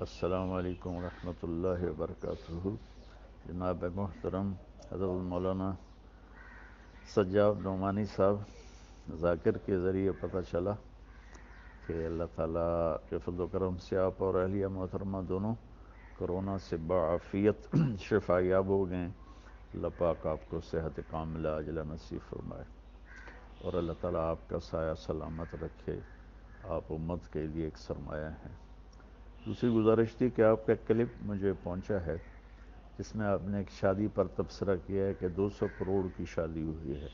السلام علیکم ورحمۃ اللہ وبرکاتہ۔ جناب محترم حضرت مولانا سجاد نعمانی صاحب، ذاکر کے ذریعے پتہ چلا کہ اللہ تعالیٰ کے فضل و کرم سے آپ اور اہلیہ محترمہ دونوں کرونا سے بعافیت شفا یاب ہو گئے۔ اللہ پاک آپ کو صحت کاملہ عاجلہ نصیب فرمائے اور اللہ تعالیٰ آپ کا سایہ سلامت رکھے۔ آپ امت کے لیے ایک سرمایہ ہیں۔ دوسری گزارش تھی کہ آپ کا کلپ مجھے پہنچا ہے جس میں آپ نے ایک شادی پر تبصرہ کیا ہے کہ 200 کروڑ کی شادی ہوئی ہے۔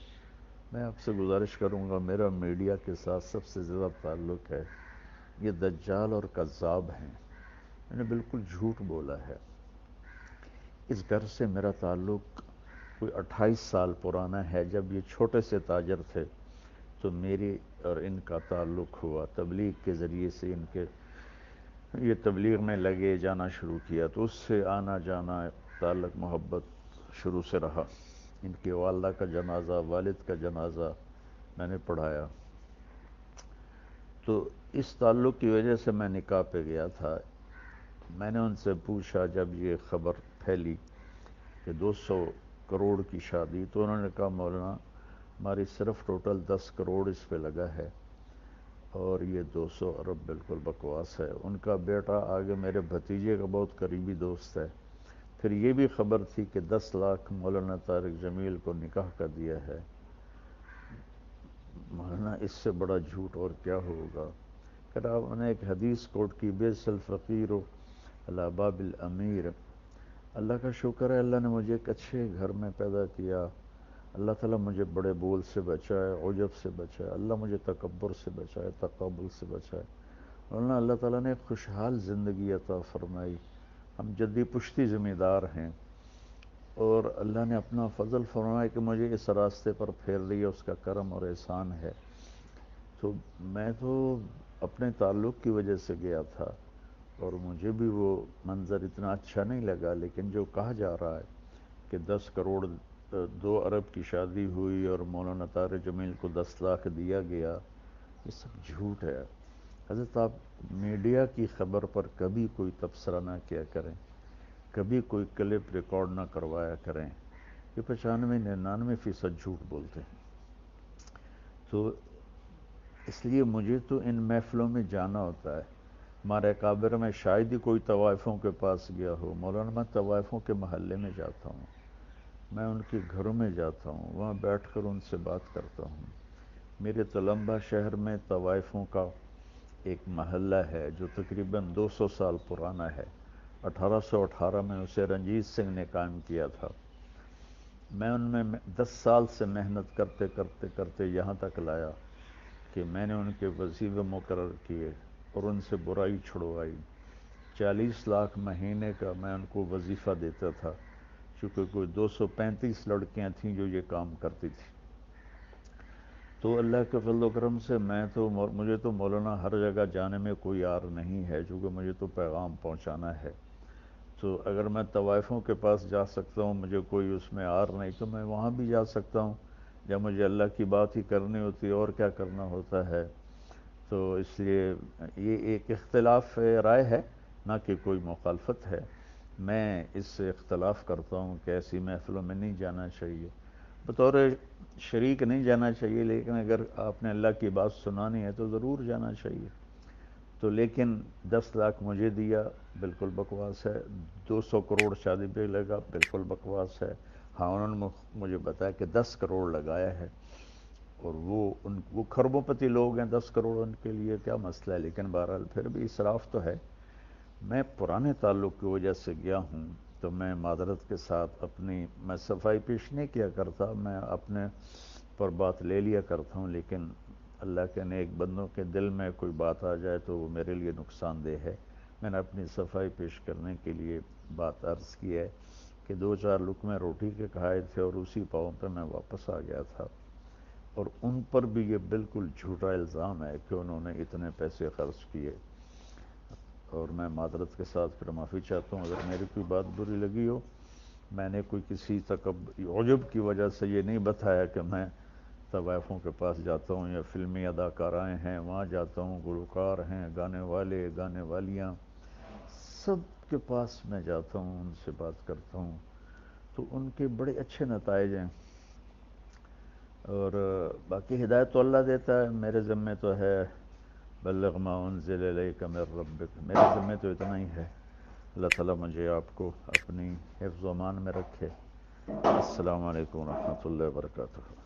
میں آپ سے گزارش کروں گا، میرا میڈیا کے ساتھ سب سے زیادہ تعلق ہے، یہ دجال اور کذاب ہیں۔ میں نے بالکل جھوٹ بولا ہے۔ اس گھر سے میرا تعلق کوئی 28 سال پرانا ہے۔ جب یہ چھوٹے سے تاجر تھے تو میری اور ان کا تعلق ہوا، تبلیغ کے ذریعے سے یہ تبلیغ میں لگے جانا شروع کیا، تو اس سے آنا جانا تعلق محبت شروع سے رہا۔ ان کی والدہ کا جنازہ، والد کا جنازہ میں نے پڑھایا، تو اس تعلق کی وجہ سے میں نکاح پہ گیا تھا۔ میں نے ان سے پوچھا جب یہ خبر پھیلی کہ 200 کروڑ کی شادی، تو انہوں نے کہا مولانا ہماری صرف ٹوٹل 10 کروڑ اس پہ لگا ہے اور یہ 200 ارب بالکل بکواس ہے۔ ان کا بیٹا آگے میرے بھتیجے کا بہت قریبی دوست ہے۔ پھر یہ بھی خبر تھی کہ 10 لاکھ مولانا طارق جمیل کو نکاح کر دیا ہے۔ مولانا اس سے بڑا جھوٹ اور کیا ہوگا؟ پھر آپ نے ایک حدیث کوٹ کی، بیس الفقیر علی باب الامیر۔ اللہ کا شکر ہے، اللہ نے مجھے ایک اچھے گھر میں پیدا کیا۔ اللہ تعالیٰ مجھے بڑے بول سے بچائے، عجب سے بچائے، اللہ مجھے تکبر سے بچائے، تقابل سے بچائے۔ مولانا اللہ تعالیٰ نے ایک خوشحال زندگی عطا فرمائی۔ ہم جدی پشتی ذمہ دار ہیں اور اللہ نے اپنا فضل فرمایا کہ مجھے اس راستے پر پھیر لیا، اس کا کرم اور احسان ہے۔ تو میں تو اپنے تعلق کی وجہ سے گیا تھا اور مجھے بھی وہ منظر اتنا اچھا نہیں لگا، لیکن جو کہا جا رہا ہے کہ 10 کروڑ 2 ارب کی شادی ہوئی اور مولانا طارق جمیل کو 10 لاکھ دیا گیا، یہ سب جھوٹ ہے۔ حضرت آپ میڈیا کی خبر پر کبھی کوئی تبصرہ نہ کیا کریں، کبھی کوئی کلپ ریکارڈ نہ کروایا کریں۔ یہ 95-99% جھوٹ بولتے ہیں۔ تو اس لیے مجھے تو ان محفلوں میں جانا ہوتا ہے۔ ہمارے اکابر میں شاید ہی کوئی طوائفوں کے پاس گیا ہو۔ مولانا میں طوائفوں کے محلے میں جاتا ہوں، میں ان کے گھروں میں جاتا ہوں، وہاں بیٹھ کر ان سے بات کرتا ہوں۔ میرے تلمبہ شہر میں طوائفوں کا ایک محلہ ہے جو تقریباً 200 سال پرانا ہے۔ 1818 میں اسے رنجیت سنگھ نے قائم کیا تھا۔ میں ان میں 10 سال سے محنت کرتے کرتے کرتے یہاں تک لایا کہ میں نے ان کے وظیفے مقرر کیے اور ان سے برائی چھڑوائی۔ 40 لاکھ مہینے کا میں ان کو وظیفہ دیتا تھا، چونکہ کوئی 235 لڑکیاں تھیں جو یہ کام کرتی تھیں۔ تو اللہ کے فضل و کرم سے مجھے تو مولانا ہر جگہ جانے میں کوئی عار نہیں ہے، چونکہ مجھے تو پیغام پہنچانا ہے۔ تو اگر میں طوائفوں کے پاس جا سکتا ہوں، مجھے کوئی اس میں عار نہیں، تو میں وہاں بھی جا سکتا ہوں جب مجھے اللہ کی بات ہی کرنی ہوتی ہے اور کیا کرنا ہوتا ہے۔ تو اس لیے یہ ایک اختلاف رائے ہے، نہ کہ کوئی مخالفت ہے۔ میں اس سے اختلاف کرتا ہوں کہ ایسی محفلوں میں نہیں جانا چاہیے، بطور شریک نہیں جانا چاہیے، لیکن اگر آپ نے اللہ کی بات سنانی ہے تو ضرور جانا چاہیے۔ تو لیکن 10 لاکھ مجھے دیا، بالکل بکواس ہے۔ 200 کروڑ شادی پہ لگا، بالکل بکواس ہے۔ ہاں انہوں نے مجھے بتایا کہ 10 کروڑ لگایا ہے، اور وہ کھربوں پتی لوگ ہیں، 10 کروڑ ان کے لیے کیا مسئلہ ہے، لیکن بہرحال پھر بھی اسراف تو ہے۔ میں پرانے تعلق کی وجہ سے گیا ہوں، تو میں معذرت کے ساتھ میں صفائی پیش نہیں کیا کرتا، میں اپنے پر بات لے لیا کرتا ہوں، لیکن اللہ کے نیک بندوں کے دل میں کوئی بات آ جائے تو وہ میرے لیے نقصان دہ ہے۔ میں نے اپنی صفائی پیش کرنے کے لیے بات عرض کی ہے کہ 2-4 لقمے روٹی کے کھائے تھے اور اسی پاؤں پہ میں واپس آ گیا تھا، اور ان پر بھی یہ بالکل جھوٹا الزام ہے کہ انہوں نے اتنے پیسے خرچ کیے۔ اور میں معذرت کے ساتھ پھر معافی چاہتا ہوں اگر میری کوئی بات بری لگی ہو۔ میں نے کوئی کسی عجب کی وجہ سے یہ نہیں بتایا کہ میں طوائفوں کے پاس جاتا ہوں یا فلمی اداکارائیں ہیں وہاں جاتا ہوں، گلوکار ہیں، گانے والے، گانے والیاں، سب کے پاس میں جاتا ہوں، ان سے بات کرتا ہوں تو ان کے بڑے اچھے نتائج ہیں، اور باقی ہدایت تو اللہ دیتا ہے، میرے ذمے تو ہے بلغ ما انزل الیک من ربک، میرے ذمے تو اتنا ہی ہے۔ اللہ تعالیٰ مجھے آپ کو اپنی حفظ و امان میں رکھے۔ السلام علیکم ورحمۃ اللہ وبرکاتہ۔